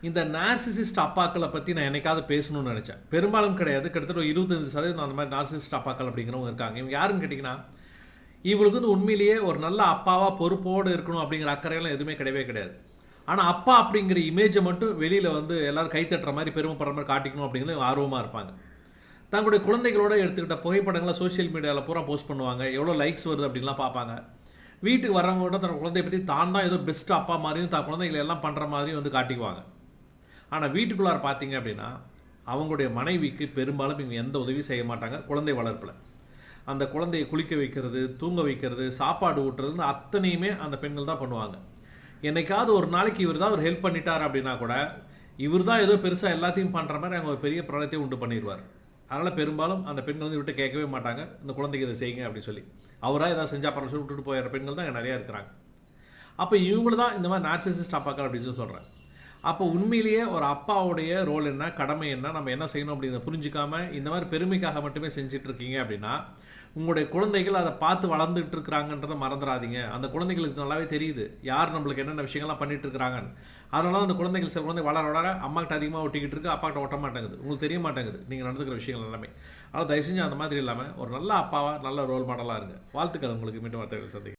இந்த நார்சிசிஸ்ட் அப்பாக்களை பற்றி நான் என்னைக்காவது பேசணும்னு நினச்சேன். பெரும்பாலும் கிடையாது. கிட்டத்தட்ட ஒரு 25% அந்த மாதிரி நார்சிசிஸ்ட் அப்பாக்கள் அப்படிங்கிறவங்க இருக்காங்க. இவங்க யாருன்னு கேட்டிங்கன்னா, இவங்களுக்கு வந்து உண்மையிலேயே ஒரு நல்ல அப்பாவாக பொறுப்போடு இருக்கணும் அப்படிங்கிற அக்கறையெல்லாம் எதுவுமே கிடையவே கிடையாது. ஆனால் அப்பா அப்படிங்கிற இமேஜை மட்டும் வெளியில் வந்து எல்லாரும் கைத்தட்டுற மாதிரி பெருமைப்படுற மாதிரி காட்டிக்கணும் அப்படிங்கிறது ஆர்வமாக இருப்பாங்க. தங்களுடைய குழந்தைகளோட எடுத்துக்கிட்ட புகைப்படங்களை சோஷியல் மீடியாவில் பூரா போஸ்ட் பண்ணுவாங்க. எவ்வளோ லைக்ஸ் வருது அப்படின்லாம் பார்ப்பாங்க. வீட்டுக்கு வரவங்க கூட தன் குழந்தைய பற்றி தான் தான் ஏதோ பெஸ்ட் அப்பா மாதிரியும் தான் குழந்தைகளை எல்லாம் பண்ணுற மாதிரியும் வந்து காட்டிக்குவாங்க. ஆனால் வீட்டுக்குள்ளார பார்த்தீங்க அப்படின்னா அவங்களுடைய மனைவிக்கு பெரும்பாலும் இவங்க எந்த உதவியும் செய்ய மாட்டாங்க. குழந்தை வளர்ப்பில் அந்த குழந்தையை குளிக்க வைக்கிறது, தூங்க வைக்கிறது, சாப்பாடு ஊட்டுறதுன்னு அத்தனையுமே அந்த பெண்கள் தான் பண்ணுவாங்க. என்னைக்காவது ஒரு நாளைக்கு இவர் தான் ஒரு ஹெல்ப் பண்ணிட்டார் அப்படின்னா கூட இவர் தான் ஏதோ பெருசாக எல்லாத்தையும் பண்ணுற மாதிரி அவங்க ஒரு பெரிய பிரளயத்தையும் உண்டு பண்ணிடுவார். அதனால் பெரும்பாலும் அந்த பெண்கள் வந்து விட்டு கேட்கவே மாட்டாங்க, இந்த குழந்தைக்கு இதை செய்யுங்க அப்படின்னு சொல்லி. அவராக ஏதாவது செஞ்சால் பரவாயில்ல சொல்லி விட்டுட்டு போயிடுற பெண்கள் தான் நிறையா இருக்கிறாங்க. அப்போ இவங்கள தான் இந்த மாதிரி நார்சிசிஸ்ட் அப்பாக்கள் அப்படின்னு சொல்லி சொல்கிறேன். அப்போ உண்மையிலேயே ஒரு அப்பாவுடைய ரோல் என்ன, கடமை என்ன, நம்ம என்ன செய்யணும் அப்படிங்கிறத புரிஞ்சிக்காம இந்த மாதிரி பெருமைக்காக மட்டுமே செஞ்சுட்டு இருக்கீங்க அப்படின்னா உங்களுடைய குழந்தைகள் அதை பார்த்து வளர்ந்துட்டு இருக்கிறாங்கன்றதை மறந்துடாதீங்க. அந்த குழந்தைகளுக்கு நல்லாவே தெரியுது யார் நம்மளுக்கு என்னென்ன விஷயங்கள்லாம் பண்ணிட்டு இருக்கிறாங்கன்னு. அதனால அந்த குழந்தைகள் சில குழந்தை வளர வளர அம்மாக்கிட்ட அதிகமாக ஒட்டிக்கிட்டு இருக்கு, அப்பாக்கிட்ட ஒட்ட மாட்டேங்குது. உங்களுக்கு தெரிய மாட்டேங்குது நீங்கள் நடந்துக்கிற விஷயங்கள் எல்லாமே. ஆனால் தயவு செஞ்சு அந்த மாதிரி இல்லாமல் ஒரு நல்ல அப்பாவாக நல்ல ரோல் மாடலாக இருங்க. வாழ்த்துக்கள். உங்களுக்கு மீண்டும் வார்த்தைகள் சந்திக்கிறேன்.